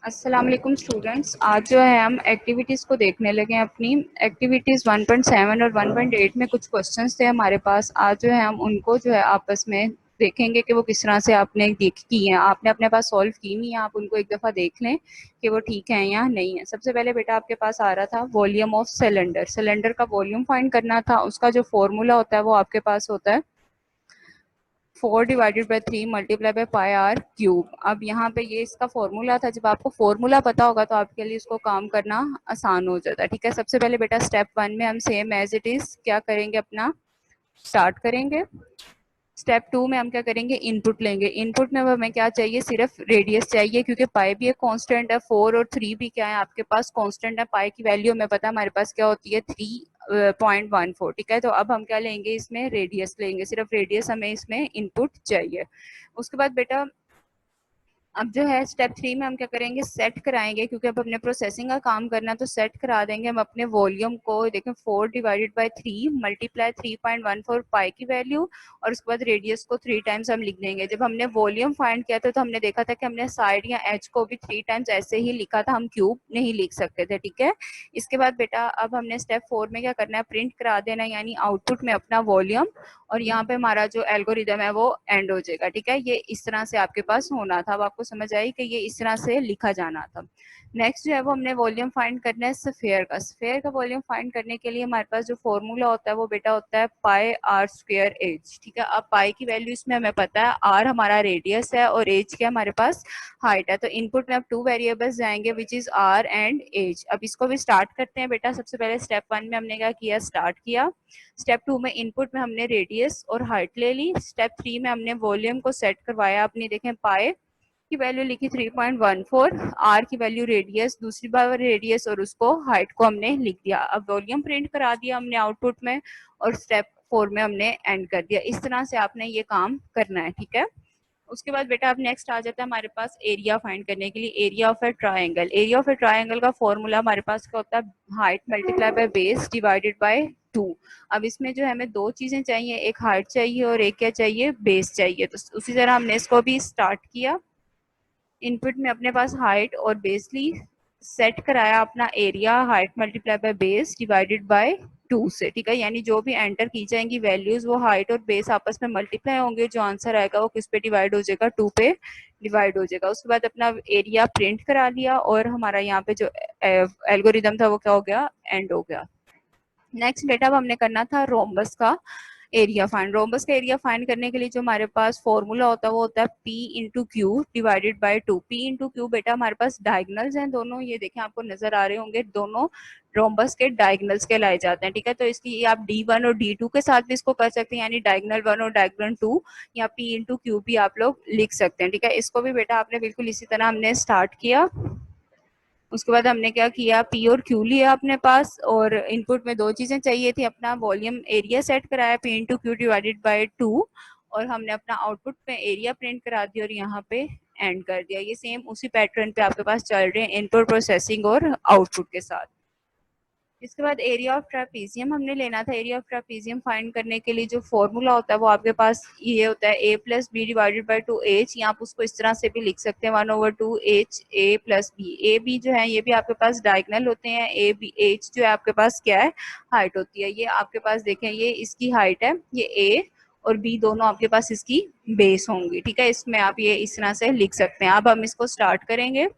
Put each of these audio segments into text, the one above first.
अस्सलाम वालेकुम स्टूडेंट्स। आज जो है हम एक्टिविटीज़ को देखने लगे हैं। अपनी एक्टिविटीज़ 1.7 और 1.8 में कुछ क्वेश्चंस थे हमारे पास। आज जो है हम उनको जो है आपस में देखेंगे कि वो किस तरह से आपने की हैं। आपने अपने पास सॉल्व की नहीं है, आप उनको एक दफ़ा देख लें कि वो ठीक है या नहीं है। सबसे पहले बेटा आपके पास आ रहा था वॉल्यूम ऑफ सिलेंडर। सिलेंडर का वॉल्यूम फाइंड करना था। उसका जो फॉर्मूला होता है वो आपके पास होता है 4/3 multiply by pi r cube. अब यहाँ पे ये इसका फॉर्मूला था। जब आपको फॉर्मूला पता होगा तो आपके लिए इसको काम करना आसान हो जाता है। ठीक है, सबसे पहले बेटा स्टेप 1 में हम सेम एज इट इज क्या करेंगे, अपना स्टार्ट करेंगे। स्टेप 2 में हम क्या करेंगे, इनपुट लेंगे। इनपुट में हमें क्या चाहिए, सिर्फ रेडियस चाहिए, क्योंकि पाई भी एक कांस्टेंट है, 4 और 3 भी क्या है आपके पास कांस्टेंट है। पाई की वैल्यू हमें पता है हमारे पास क्या होती है, 3.14। ठीक है, तो अब हम क्या लेंगे, इसमें रेडियस लेंगे, सिर्फ रेडियस हमें इसमें इनपुट चाहिए। उसके बाद बेटा अब जो है स्टेप 3 में हम क्या करेंगे, सेट कराएंगे, क्योंकि अब हमने प्रोसेसिंग का काम करना है तो सेट करा देंगे हम अपने वॉल्यूम को। देखें 4/3 मल्टीप्लाई 3.14 पाई की वैल्यू, और उसके बाद रेडियस को 3 टाइम्स हम लिख देंगे। जब हमने वॉल्यूम फाइंड किया था तो हमने देखा था कि हमने साइड या एच को भी 3 टाइम्स ऐसे ही लिखा था, हम क्यूब नहीं लिख सकते थे। ठीक है, इसके बाद बेटा अब हमने स्टेप 4 में क्या करना है, प्रिंट करा देना, यानी आउटपुट में अपना वॉल्यूम, और यहाँ पे हमारा जो एल्गोरिदम है वो एंड हो जाएगा। ठीक है, ये इस तरह से आपके पास होना था। अब आपको समझ आई कि ये इस तरह से लिखा जाना था। नेक्स्ट जो है वो हमने वॉल्यूम फाइंड करना है स्फेयर का। स्फेयर का वॉल्यूम फाइंड करने के लिए हमारे पास जो फॉर्मूला होता है वो बेटा होता है पाई आर स्क्वायर एज। ठीक है, अब पाई की वैल्यू इसमें हमें पता है, आर हमारा रेडियस है और एज क्या हमारे पास हाइट है। तो इनपुट में अब 2 वेरिएबल्स जाएंगे which is r and h. अब इसको भी स्टार्ट करते हैं बेटा। सबसे पहले स्टेप 1 में हमने क्या किया, स्टार्ट किया। स्टेप 2 में इनपुट में हमने रेडियस और हाइट ले ली। स्टेप 3 में हमने वॉल्यूम को सेट करवाया अपनी, देखें पाए की वैल्यू लिखी 3.14, आर की वैल्यू रेडियस, दूसरी बार रेडियस और उसको हाइट को हमने लिख दिया। अब वॉल्यूम प्रिंट करा दिया हमने आउटपुट में, और स्टेप 4 में हमने एंड कर दिया। इस तरह से आपने ये काम करना है। ठीक है, उसके बाद बेटा अब नेक्स्ट आ जाता है हमारे पास एरिया फाइंड करने के लिए। Area of A triangle. Area of A triangle का फॉर्मूला हमारे पास क्या होता है, height multiply by base divided by 2। अब इसमें जो है हमें दो चीजें चाहिए, एक हाइट चाहिए और एक क्या चाहिए, बेस चाहिए। तो उसी तरह हमने इसको भी स्टार्ट किया। इनपुट में अपने पास हाइट और बेस ली, सेट कराया अपना area height multiply by base divided by 2 से। ठीक है, यानी जो भी एंटर की जाएंगी वैल्यूज वो हाइट और बेस आपस में मल्टीप्लाई होंगे, जो आंसर आएगा वो किस पे डिवाइड हो जाएगा, 2 पे डिवाइड हो जाएगा। उसके बाद अपना एरिया प्रिंट करा लिया, और हमारा यहाँ पे जो एल्गोरिदम था वो क्या हो गया, एंड हो गया। नेक्स्ट बेटा अब हमने करना था रोम्बस का एरिया फाइंड। रोम्बस का एरिया फाइंड करने के लिए जो हमारे पास फॉर्मूला होता है वो होता है P into Q divided by 2। P into Q बेटा हमारे पास डायगनल्स हैं दोनों, ये देखें आपको नजर आ रहे होंगे, दोनों रोम्बस के डायगनल्स कहलाए जाते हैं। ठीक है, तो इसलिए आप D1 और D2 के साथ भी इसको कर सकते हैं, यानी डायगनल 1 और डायगनल 2, या P इंटू क्यू भी आप लोग लिख सकते हैं। ठीक है, इसको भी बेटा आपने बिल्कुल इसी तरह हमने स्टार्ट किया। उसके बाद हमने क्या किया, पी और क्यू लिया अपने पास, और इनपुट में दो चीजें चाहिए थी, अपना वॉल्यूम एरिया सेट कराया P into Q divided by 2, और हमने अपना आउटपुट में एरिया प्रिंट करा दिया और यहाँ पे एंड कर दिया। ये सेम उसी पैटर्न पे आपके पास चल रहे हैं इनपुट प्रोसेसिंग और आउटपुट के साथ। इसके बाद एरिया ऑफ ट्रापीजियम हमने लेना था। एरिया ऑफ ट्रापीजियम फाइंड करने के लिए जो फॉर्मूला होता है वो आपके पास ये होता है a plus b divided by 2h, या आप उसको इस तरह से भी लिख सकते हैं 1/2h a plus b. A b जो है ये भी आपके पास डायगनल होते हैं, ए बी एच जो है आपके पास क्या है, हाइट होती है। ये आपके पास देखें ये इसकी हाइट है, ये a और b दोनों आपके पास इसकी बेस होंगी। ठीक है, इसमें आप ये इस तरह से लिख सकते हैं। अब हम इसको स्टार्ट करेंगे।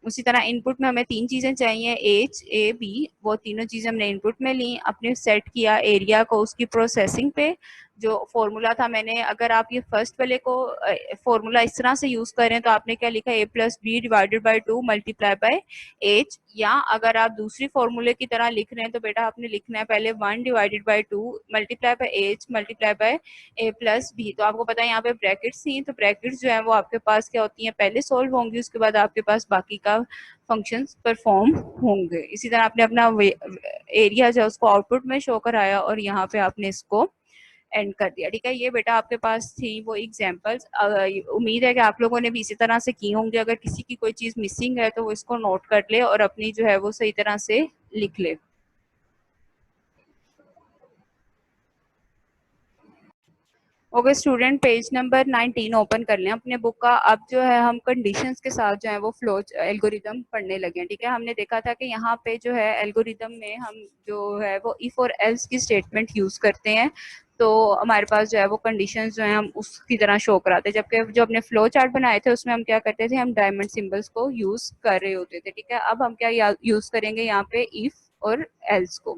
उसी तरह इनपुट में हमें तीन चीजें चाहिए, एच ए बी, वो तीनों चीजें हमने इनपुट में ली, अपने सेट किया एरिया को उसकी प्रोसेसिंग पे। जो फॉर्मूला था मैंने, अगर आप ये फर्स्ट वाले को फॉर्मूला इस तरह से यूज करें तो आपने क्या लिखा, a plus b divided by 2 multiply by h, या अगर आप दूसरी फॉर्मूले की तरह लिख रहे हैं तो बेटा आपने लिखना है पहले 1 divided by 2 multiply by h multiply by a plus b. तो आपको पता है यहाँ पे ब्रैकेट्स थी, तो ब्रैकेट्स जो है वो आपके पास क्या होती हैं, पहले सोल्व होंगी, उसके बाद आपके पास बाकी का फंक्शंस परफॉर्म होंगे। इसी तरह आपने अपना एरिया जो है उसको आउटपुट में शो कराया, और यहाँ पे आपने इसको एंड कर दिया। ठीक है, ये बेटा आपके पास थी वो एग्जांपल्स। उम्मीद है कि आप लोगों ने भी इसी तरह से की होंगे। अगर किसी की कोई चीज मिसिंग है तो वो इसको नोट कर ले और अपनी जो है वो सही तरह से लिख ले। Okay student, page number 19 open कर लें अपने बुक का। अब जो है हम कंडीशंस के साथ जो है वो फ्लो एल्गोरिदम पढ़ने लगे हैं, ठीक है। हमने देखा था कि यहाँ पे जो है एल्गोरिदम में हम जो है वो इफ और एल्स की स्टेटमेंट यूज करते हैं, तो हमारे पास जो है वो कंडीशंस जो है हम उसकी तरह शो कराते हैं। जबकि जो अपने फ्लो चार्ट बनाए थे उसमें हम क्या करते थे, हम डायमंड सिंबल्स को यूज कर रहे होते थे, ठीक है। अब हम क्या यूज करेंगे यहाँ पे, इफ और एल्स को।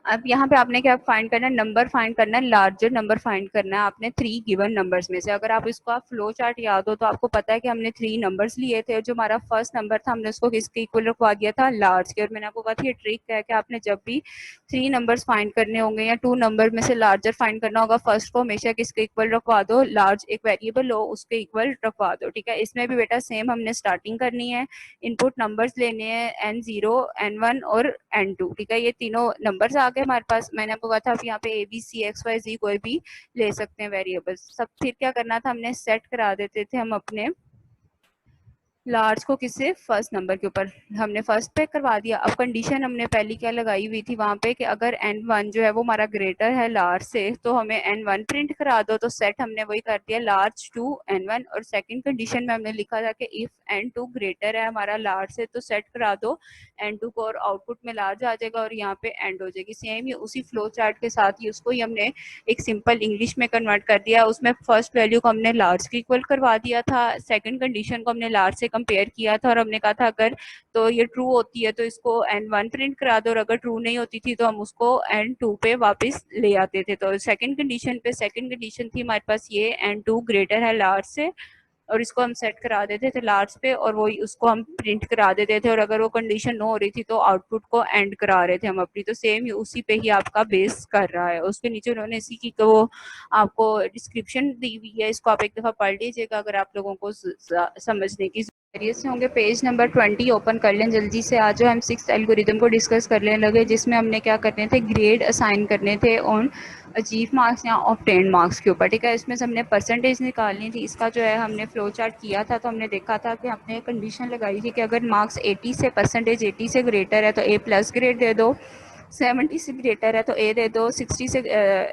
अब यहाँ पे आपने क्या फाइंड करना है, नंबर फाइंड करना है, लार्जर नंबर फाइंड करना है आपने 3 गिवन नंबर्स में से। अगर आप इसको आप फ्लो चार्ट याद हो तो आपको पता है कि हमने 3 नंबर्स लिए थे, और जो हमारा फर्स्ट नंबर था हमने उसको किसके इक्वल रखवा दिया था, लार्ज के। और मैंने आपको कहा था ये ट्रिक है कि आपने जब भी 3 नंबर्स फाइंड करने होंगे या 2 नंबर में से लार्जर फाइंड करना होगा, फर्स्ट को हमेशा किसके इक्वल रखवा दो, लार्ज एक वेरिएबल हो उसके इक्वल रखवा दो, ठीक है। इसमें भी बेटा सेम हमने स्टार्टिंग करनी है, इनपुट नंबर्स लेने हैं n0, n1 और n2, ठीक है। ये तीनों नंबर्स आ गए हमारे पास। मैंने आपको कहा था आप यहाँ पे a b c x y z कोई भी ले सकते हैं वेरिएबल्स सब। फिर क्या करना था, हमने सेट करा देते थे हम अपने लार्ज को किससे, फर्स्ट नंबर के ऊपर हमने फर्स्ट पे करवा दिया। अब कंडीशन हमने पहली क्या लगाई हुई थी वहां पे कि अगर n1 जो है वो हमारा ग्रेटर है लार्ज से तो हमें n1 प्रिंट करा दो। तो सेट हमने वही कर दिया, लार्ज टू n1। और सेकंड कंडीशन में हमने लिखा था कि इफ n2 ग्रेटर है हमारा लार्ज से तो सेट करा दो n2 को, और आउटपुट में लार्ज आ जाएगा और यहाँ पे एंड हो जाएगी। सेम ही उसी फ्लो चार्ट के साथ ही उसको ही हमने एक सिंपल इंग्लिश में कन्वर्ट कर दिया। उसमें फर्स्ट वैल्यू को हमने लार्ज के इक्वल करवा दिया था, सेकंड कंडीशन को हमने लार्ज से कंपेयर किया था, और हमने कहा था अगर तो ये ट्रू होती है तो इसको n1 प्रिंट करा दो, और अगर ट्रू नहीं होती थी तो हम उसको n2 पे वापस ले आते थे। तो सेकंड कंडीशन पे, सेकंड कंडीशन थी हमारे पास ये n2 ग्रेटर है लार्ज से, और इसको हम सेट करा देते थे लार्ज पे, और वो उसको हम प्रिंट करा देते थे। और अगर वो कंडीशन नो हो रही थी तो आउटपुट को एंड करा रहे थे हम अपनी। तो सेम ही उसी पे ही आपका बेस कर रहा है। उसके नीचे उन्होंने इसी की वो आपको डिस्क्रिप्शन दी हुई है, इसको आप एक दफा पढ़ लीजिएगा अगर आप लोगों को समझने की जरिए से होंगे। पेज नंबर 20 ओपन कर लें जल्दी से। आज हम 6th एल्गोरिथम को डिस्कस करने लगे, जिसमें हमने क्या करने थे, ग्रेड असाइन करने थे ऑन अचीव मार्क्स या ऑब्टेन मार्क्स के ऊपर, ठीक है। इसमें से हमने परसेंटेज निकालनी थी। इसका जो है हमने फ्लो चार्ट किया था तो हमने देखा था कि हमने कंडीशन लगाई थी कि अगर मार्क्स 80 से, परसेंटेज 80 से ग्रेटर है तो ए प्लस ग्रेड दे दो, 70 से ग्रेटर है तो ए दे दो, 60 से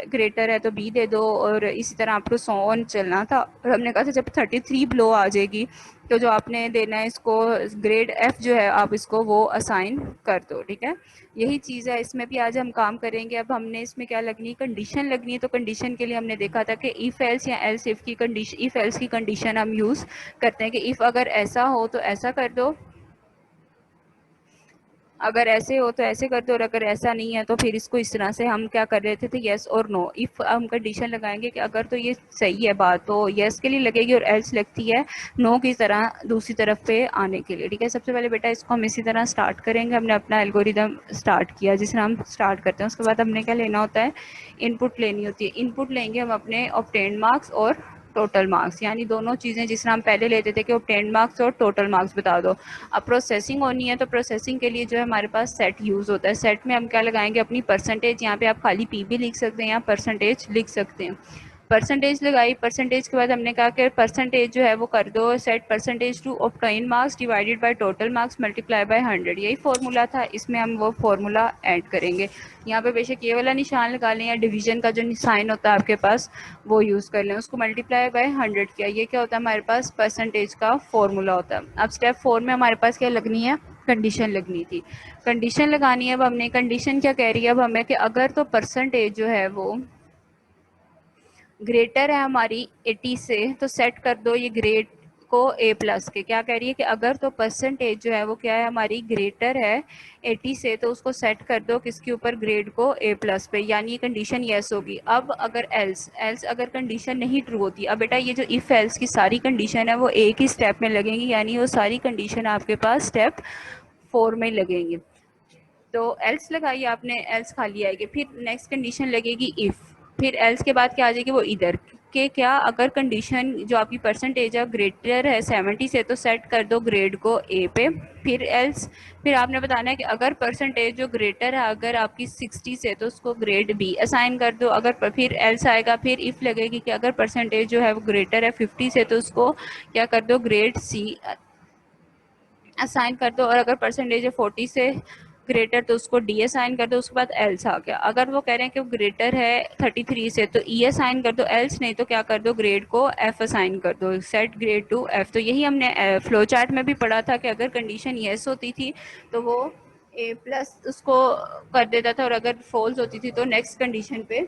ग्रेटर है तो बी दे दो, और इसी तरह आपको सो ऑन चलना था। और हमने कहा था जब 33 बिलो आ जाएगी तो जो आपने देना है इसको ग्रेड एफ जो है आप इसको वो असाइन कर दो, ठीक है। यही चीज़ है इसमें भी आज हम काम करेंगे। अब हमने इसमें क्या लगनी, कंडीशन लगनी है। तो कंडीशन के लिए हमने देखा था कि इफ एल्स या एल्स इफ की कंडीशन, इफ एल्स की कंडीशन हम यूज़ करते हैं कि इफ अगर ऐसा हो तो ऐसा कर दो, अगर ऐसे हो तो ऐसे कर दो, और अगर ऐसा नहीं है तो फिर इसको इस तरह से हम क्या कर रहे थे यस और नो। इफ हम कंडीशन लगाएंगे कि अगर तो ये सही है बात तो यस के लिए लगेगी, और एल्स लगती है नो की तरह दूसरी तरफ पे आने के लिए, ठीक है। सबसे पहले बेटा इसको हम इसी तरह स्टार्ट करेंगे। हमने अपना एल्गोरिदम स्टार्ट किया जिस तरह हम स्टार्ट करते हैं। उसके बाद हमने क्या लेना होता है, इनपुट लेनी होती है। इनपुट लेंगे हम अपने ऑब्टेन मार्क्स और टोटल मार्क्स, यानी दोनों चीज़ें जिस तरह हम पहले लेते थे कि ऑब्टेन मार्क्स और टोटल मार्क्स बता दो। अब प्रोसेसिंग होनी है तो प्रोसेसिंग के लिए जो है हमारे पास सेट यूज़ होता है। सेट में हम क्या लगाएंगे, अपनी परसेंटेज, यहाँ पे आप खाली पी भी लिख सकते हैं या परसेंटेज लिख सकते हैं। परसेंटेज लगाई, परसेंटेज के बाद हमने कहा कि परसेंटेज जो है वो कर दो set percentage to obtain marks divided by total marks multiply by 100। यही फॉर्मूला था, इसमें हम वो फॉर्मूला ऐड करेंगे। यहाँ पे बेशक ये वाला निशान लगा लें या डिवीजन का जो साइन होता है आपके पास वो यूज़ कर लें। उसको मल्टीप्लाई बाय 100 किया, ये क्या होता है हमारे पास परसेंटेज का फॉर्मूला होता है। अब स्टेप 4 में हमारे पास क्या लगनी है, कंडीशन लगनी थी। कंडीशन लगानी है। अब हमने कंडीशन क्या कह रही है अब हमें कि अगर तो परसेंटेज जो है वो ग्रेटर है हमारी 80 से तो सेट कर दो ये ग्रेड को ए प्लस के। क्या कह रही है कि अगर तो परसेंटेज जो है वो क्या है हमारी ग्रेटर है 80 से तो उसको सेट कर दो किसके ऊपर, ग्रेड को ए प्लस पे, यानी ये कंडीशन यस होगी। अब अगर एल्स, एल्स अगर कंडीशन नहीं ट्रू होती, अब बेटा ये जो इफ एल्स की सारी कंडीशन है वो एक ही स्टेप में लगेंगी, यानी वो सारी कंडीशन आपके पास स्टेप 4 में लगेंगी। तो एल्स लगाइए आपने, एल्स खाली आएगी। फिर नेक्स्ट कंडीशन लगेगी इफ, फिर एल्स के बाद क्या आ जाएगी वो इधर के, क्या अगर कंडीशन जो आपकी परसेंटेज है ग्रेटर है 70 से तो सेट कर दो ग्रेड को ए पे। फिर एल्स, फिर आपने बताना है कि अगर परसेंटेज जो ग्रेटर है अगर आपकी 60 से तो उसको ग्रेड बी असाइन कर दो। अगर फिर एल्स आएगा, फिर इफ लगेगी कि अगर परसेंटेज जो है वो ग्रेटर है 50 से तो उसको क्या कर दो, ग्रेड सी असाइन कर दो। और अगर परसेंटेज है 40 से ग्रेटर तो उसको डी असाइन कर दो, उसके बाद एल्स आ गया। अगर वो कह रहे हैं कि वो ग्रेटर है 33 से तो ई असाइन कर दो, एल्स नहीं तो क्या कर दो, ग्रेड को एफ असाइन कर दो, सेट ग्रेड टू एफ। तो यही हमने फ्लो चार्ट में भी पढ़ा था कि अगर कंडीशन येस होती थी तो वो ए प्लस उसको कर देता था, और अगर फॉल्स होती थी तो नेक्स्ट कंडीशन पे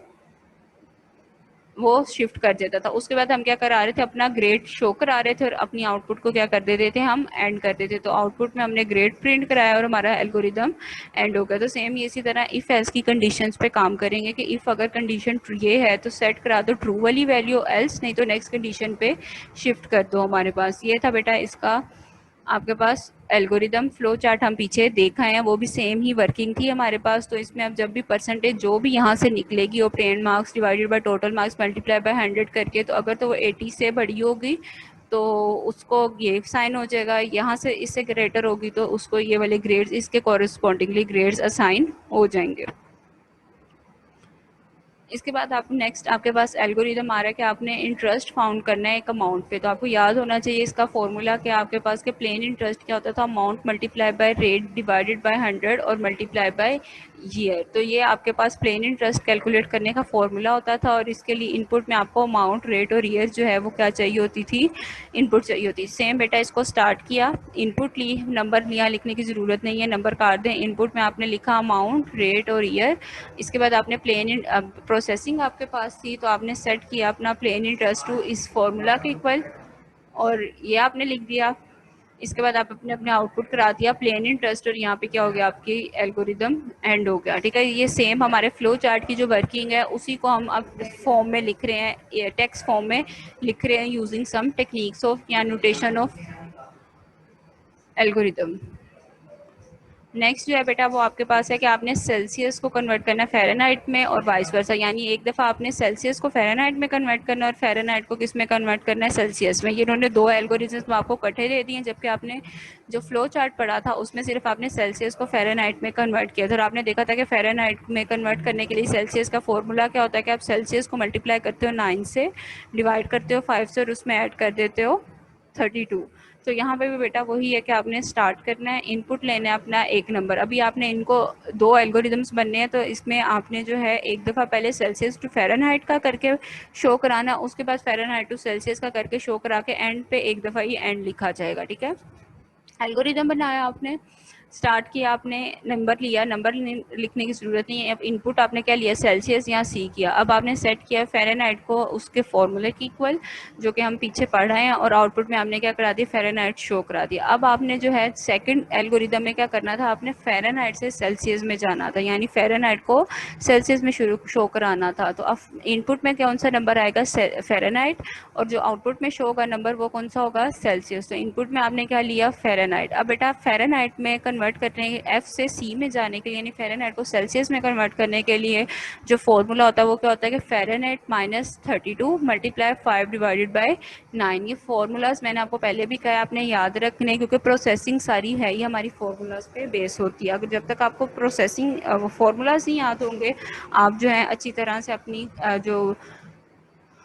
वो शिफ्ट कर देता था। उसके बाद हम क्या करा रहे थे, अपना ग्रेड शो करा रहे थे और अपनी आउटपुट को क्या कर देते थे, हम एंड कर देते। तो आउटपुट में हमने ग्रेड प्रिंट कराया और हमारा एल्गोरिदम एंड हो गया। तो सेम ये इसी तरह इफ एल्स की कंडीशंस पे काम करेंगे कि इफ अगर कंडीशन ये है तो सेट करा दो ट्रू वाली वैल्यू, एल्स नहीं तो नेक्स्ट कंडीशन पे शिफ्ट कर दो। हमारे पास ये था बेटा इसका आपके पास एल्गोरिदम फ्लो चार्ट हम पीछे देखा है, वो भी सेम ही वर्किंग थी हमारे पास। तो इसमें अब जब भी परसेंटेज जो भी यहाँ से निकलेगी obtained marks divided by total marks multiply by 100 करके, तो अगर तो वो 80 से बड़ी होगी तो उसको ये साइन हो जाएगा, यहाँ से इससे ग्रेटर होगी तो उसको ये वाले ग्रेड्स इसके कॉरेस्पॉन्डिंगली ग्रेड्स असाइन हो जाएंगे। इसके बाद आप नेक्स्ट आपके पास एल्गोरिदम आ रहा है कि आपने इंटरेस्ट फाउंड करना है एक अमाउंट पे। तो आपको याद होना चाहिए इसका फॉर्मूला क्या आपके पास के प्लेन इंटरेस्ट क्या होता था, amount multiply by rate divided by 100 और मल्टीप्लाई बाय ईयर। तो ये आपके पास प्लेन इंटरेस्ट कैलकुलेट करने का फॉर्मूला होता था, और इसके लिए इनपुट में आपको अमाउंट रेट और ईयर जो है वो क्या चाहिए होती थी, इनपुट चाहिए होती। सेम बेटा इसको स्टार्ट किया, इनपुट ली, नंबर यहाँ लिखने की ज़रूरत नहीं है, नंबर काट दें। इनपुट में आपने लिखा अमाउंट रेट और ईयर। इसके बाद आपने प्लेन प्रोसेसिंग आपके पास थी तो आपने सेट किया अपना प्लेन इंटरेस्ट टू इस फॉर्मूला के इक्वल, और ये आपने लिख दिया। इसके बाद आप अपने अपने आउटपुट करा दिया प्लेन इंटरेस्ट, और यहाँ पे क्या हो गया, आपकी एल्गोरिदम एंड हो गया। ठीक है, ये सेम हमारे फ्लो चार्ट की जो वर्किंग है उसी को हम अब फॉर्म में लिख रहे हैं, टेक्स्ट फॉर्म में लिख रहे हैं यूजिंग सम टेक्निक्स ऑफ या नोटेशन ऑफ एल्गोरिदम। नेक्स्ट जो है बेटा वो आपके पास है कि आपने सेल्सियस को कन्वर्ट करना है फ़ारेनहाइट में और वाइस वर्सा, यानी एक दफ़ा आपने सेल्सियस को फ़ारेनहाइट में कन्वर्ट करना है और फ़ारेनहाइट को किस में कन्वर्ट करना है, सेल्सियस में। ये इन्होंने दो एल्गोरिथम्स आपको इकट्ठे दे दिए हैं, जबकि आपने जो फ्लो चार्ट पढ़ा था उसमें सिर्फ आपने सेल्सियस को फ़ारेनहाइट में कन्वर्ट किया था। और आपने देखा था कि फ़ारेनहाइट में कन्वर्ट करने के लिए सेल्सियस का फॉर्मूला क्या होता है कि आप सेल्सियस को मल्टीप्लाई करते हो 9 से, डिवाइड करते हो 5 से और उसमें ऐड कर देते हो 32। तो यहाँ पे भी बेटा वही है कि आपने स्टार्ट करना है, इनपुट लेना है अपना एक नंबर। अभी आपने इनको दो एल्गोरिदम्स बनने हैं तो इसमें आपने जो है एक दफ़ा पहले सेल्सियस टू फ़ारेनहाइट का करके शो कराना, उसके बाद फ़ारेनहाइट टू सेल्सियस का करके शो करा के एंड पे एक दफ़ा ही एंड लिखा जाएगा। ठीक है, एल्गोरिदम बनाया आपने, स्टार्ट किया आपने, नंबर लिया, नंबर लिखने की ज़रूरत नहीं है। अब इनपुट आपने क्या लिया, सेल्सियस या सी किया। अब आपने सेट किया फ़ारेनहाइट को उसके फॉर्मूले की इक्वल जो कि हम पीछे पढ़ रहे हैं, और आउटपुट में आपने क्या करा दिया, फ़ारेनहाइट शो करा दिया। अब आपने जो है सेकंड एल्गोरिदम में क्या करना था, आपने फ़ारेनहाइट से सेल्सियस में जाना था, यानी फ़ारेनहाइट को सेल्सियस में शुरू शो कराना था। तो अब इनपुट में कौन सा नंबर आएगा, फ़ारेनहाइट, और जो आउटपुट में शो होगा नंबर वो कौन सा होगा, सेल्सियस। तो इनपुट में आपने क्या लिया, फ़ारेनहाइट। अब बेटा फ़ारेनहाइट में कन्वर्ट करने एफ से सी में जाने के लिए, यानी फ़ारेनहाइट को सेल्सियस में कन्वर्ट करने के लिए जो फॉर्मूला होता है वो क्या होता है कि फ़ारेनहाइट -32 मल्टीप्लाई 5 डिवाइडेड बाय 9। ये फार्मूलाज मैंने आपको पहले भी कहा आपने याद रखने, क्योंकि प्रोसेसिंग सारी है ही हमारी फार्मूलाज पे बेस होती है। अगर जब तक आपको प्रोसेसिंग फार्मूलाज नहीं याद होंगे आप जो है अच्छी तरह से अपनी जो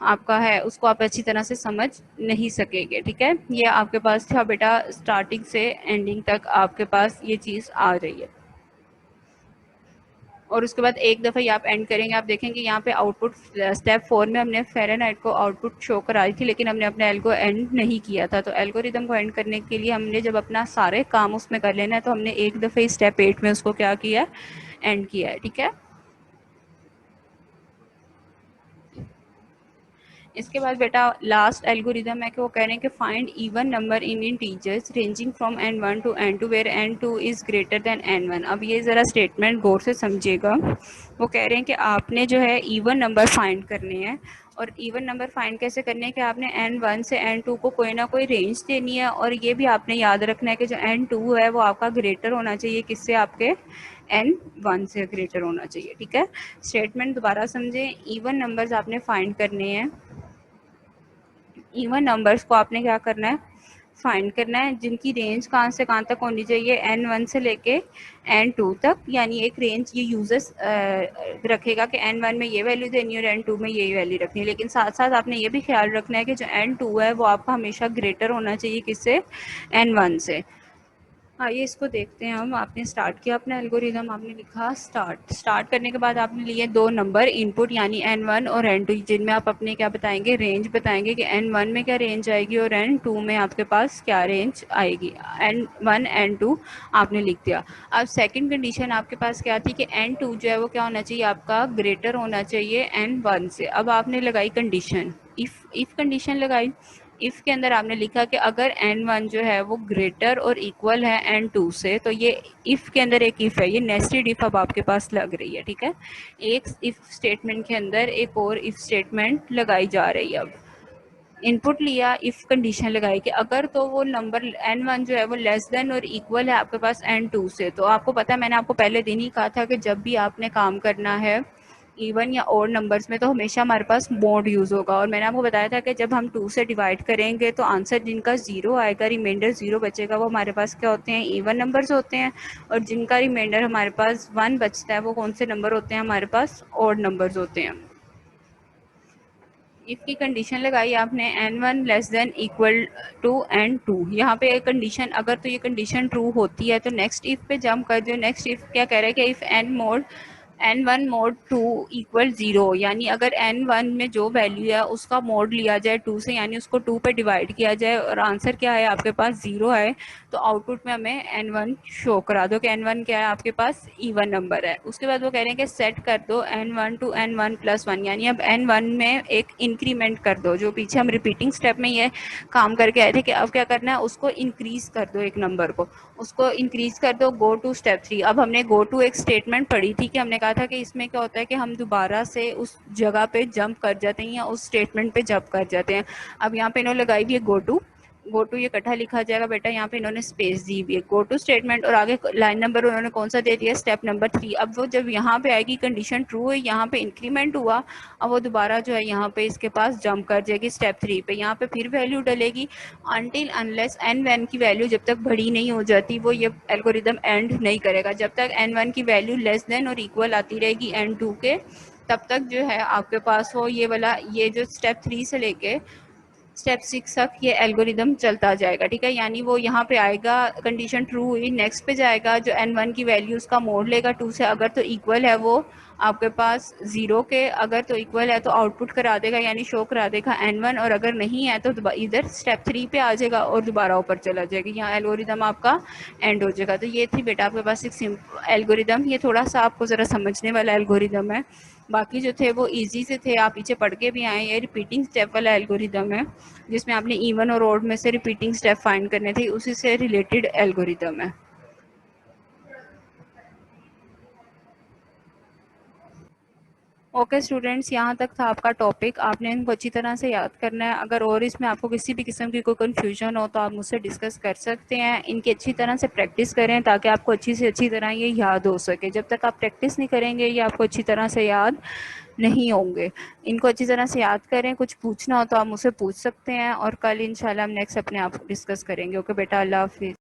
आपका है उसको आप अच्छी तरह से समझ नहीं सकेंगे। ठीक है, ये आपके पास था बेटा स्टार्टिंग से एंडिंग तक आपके पास ये चीज़ आ रही है, और उसके बाद एक दफ़ा ही आप एंड करेंगे। आप देखेंगे यहाँ पे आउटपुट स्टेप 4 में हमने फ़ारेनहाइट को आउटपुट शो कराई थी, लेकिन हमने अपने एल को एंड नहीं किया था। तो एल्गोरिदम को एंड करने के लिए हमने जब अपना सारे काम उसमें कर लेना है तो हमने एक दफ़े ही स्टेप 8 में उसको क्या किया, एंड किया है। ठीक है, इसके बाद बेटा लास्ट एल्गोरिदम है कि वो कह रहे हैं कि find even number in integers ranging from n1 to n2 where n2 is greater than n1। अब ये ज़रा स्टेटमेंट गौर से समझिएगा। वो कह रहे हैं कि आपने जो है इवन नंबर फाइंड करने हैं, और इवन नंबर फाइंड कैसे करने हैं कि आपने n1 से n2 को कोई ना कोई रेंज देनी है, और ये भी आपने याद रखना है कि जो n2 है वो आपका ग्रेटर होना चाहिए किससे, आपके n1 से ग्रेटर होना चाहिए। ठीक है, स्टेटमेंट दोबारा समझें, इवन नंबर्स आपने फाइंड करने हैं, इवन नंबर्स को आपने क्या करना है, फाइंड करना है, जिनकी रेंज कहाँ से कहाँ तक होनी चाहिए, n1 से लेके n2 तक। यानी एक रेंज ये यूजर्स रखेगा कि n1 में ये वैल्यू देनी है और n2 में ये वैल्यू रखनी है, लेकिन साथ साथ आपने ये भी ख्याल रखना है कि जो n2 है वो आपका हमेशा ग्रेटर होना चाहिए किससे, n1 से। आइए इसको देखते हैं हम। आपने स्टार्ट किया अपना एल्गोरिदम, आपने लिखा स्टार्ट करने के बाद आपने लिए दो नंबर इनपुट यानी n1 और n2, जिनमें आप अपने क्या बताएंगे, रेंज बताएंगे कि n1 में क्या रेंज आएगी और n2 में आपके पास क्या रेंज आएगी। n1 n2 आपने लिख दिया। अब सेकंड कंडीशन आपके पास क्या थी कि n2 जो है वो क्या होना चाहिए, आपका ग्रेटर होना चाहिए n1 से। अब आपने लगाई कंडीशन, इफ कंडीशन लगाई। इफ के अंदर आपने लिखा कि अगर n1 जो है वो ग्रेटर और इक्वल है n2 से, तो ये इफ के अंदर एक इफ है, ये नेस्टेड इफ अब आपके पास लग रही है, ठीक है। एक इफ स्टेटमेंट के अंदर एक और इफ स्टेटमेंट लगाई जा रही है। अब इनपुट लिया, इफ कंडीशन लगाई कि अगर तो वो नंबर n1 जो है वो लेस देन और इक्वल है आपके पास n2 से। तो आपको पता है, मैंने आपको पहले दिन ही कहा था कि जब भी आपने काम करना है इवन या ओड नंबर्स में, तो हमेशा हमारे पास मोड यूज होगा। और मैंने आपको बताया था कि जब हम 2 से डिवाइड करेंगे तो आंसर जिनका जीरो आएगा, रिमाइंडर जीरो बचेगा, वो हमारे पास क्या होते हैं, इवन नंबर्स होते हैं। और जिनका रिमाइंडर हमारे पास 1 बचता है, वो कौन से नंबर होते हैं, हमारे पास ओड नंबर्स होते हैं। इफ की कंडीशन लगाई आपने n1 less than equal to n2, यहाँ पे एक कंडीशन, अगर तो ये कंडीशन ट्रू होती है तो नेक्स्ट इफ पे जंप कर दो। नेक्स्ट इफ क्या कह रहा है कि इफ n1 मोड 2 इक्वल 0, यानी अगर n1 में जो वैल्यू है उसका मोड लिया जाए 2 से, यानी उसको 2 पे डिवाइड किया जाए और आंसर क्या है आपके पास 0 है, तो आउटपुट में हमें n1 शो करा दो कि n1 क्या है आपके पास इवन नंबर है। उसके बाद वो कह रहे हैं कि सेट कर दो n1 टू n1 प्लस 1, यानी अब n1 में एक इंक्रीमेंट कर दो। जो पीछे हम रिपीटिंग स्टेप में ये काम करके आए थे कि अब क्या करना है, उसको इंक्रीज कर दो, एक नंबर को उसको इंक्रीज कर दो। Go to step 3। अब हमने गो टू एक स्टेटमेंट पढ़ी थी कि हमने कहा था कि इसमें क्या होता है कि हम दोबारा से उस जगह पे जंप कर जाते हैं या उस स्टेटमेंट पे जंप कर जाते हैं। अब यहाँ पे इन्होंने लगाई भी है गो टू, ये इकट्ठा लिखा जाएगा बेटा, यहाँ पे इन्होंने स्पेस दी हुई है गो टू स्टेटमेंट, और आगे लाइन नंबर उन्होंने कौन सा दे दिया, स्टेप नंबर 3। अब वो जब यहाँ पे आएगी कंडीशन ट्रू है, यहाँ पे इंक्रीमेंट हुआ, अब वो दोबारा जो है यहाँ पे इसके पास जंप कर जाएगी स्टेप 3 पे। यहाँ पे फिर वैल्यू डलेगी अनटिल अनलेस n1 की वैल्यू जब तक बड़ी नहीं हो जाती, वो ये एल्गोरिदम एंड नहीं करेगा। जब तक n1 की वैल्यू लेस देन और इक्वल आती रहेगी n2 के, तब तक जो है आपके पास वो ये वाला, ये जो स्टेप 3 से लेके स्टेप 6 तक ये एल्गोरिदम चलता जाएगा, ठीक है। यानी वो यहाँ पे आएगा, कंडीशन ट्रू हुई, नेक्स्ट पे जाएगा, जो n1 की वैल्यू उसका मोड लेगा 2 से, अगर तो इक्वल है वो आपके पास 0 के, अगर तो इक्वल है तो आउटपुट करा देगा यानी शो करा देगा n1, और अगर नहीं है तो इधर स्टेप 3 पे आ जाएगा और दोबारा ऊपर चला जाएगा, यहाँ एल्गोरिदम आपका एंड हो जाएगा। तो ये थी बेटा आपके पास एक एल्गोरिदम, ये थोड़ा सा आपको ज़रा समझने वाला एल्गोरिदम है। बाकी जो थे वो इजी से थे, आप पीछे पढ़ के भी आए। ये रिपीटिंग स्टेप वाला एल्गोरिदम है, जिसमें आपने इवन और ओड में से रिपीटिंग स्टेप फाइंड करने थे, उसी से रिलेटेड एल्गोरिदम है। ओके स्टूडेंट्स, यहाँ तक था आपका टॉपिक, आपने इनको अच्छी तरह से याद करना है। अगर और इसमें आपको किसी भी किस्म की कोई कन्फ्यूजन हो तो आप मुझसे डिस्कस कर सकते हैं। इनकी अच्छी तरह से प्रैक्टिस करें ताकि आपको अच्छी से अच्छी तरह ये याद हो सके। जब तक आप प्रैक्टिस नहीं करेंगे ये आपको अच्छी तरह से याद नहीं होंगे। इनको अच्छी तरह से याद करें, कुछ पूछना हो तो आप मुझसे पूछ सकते हैं, और कल इंशाल्लाह हम नेक्स्ट अपने आप डिस्कस करेंगे। ओके बेटा, अल्लाह हाफिज़।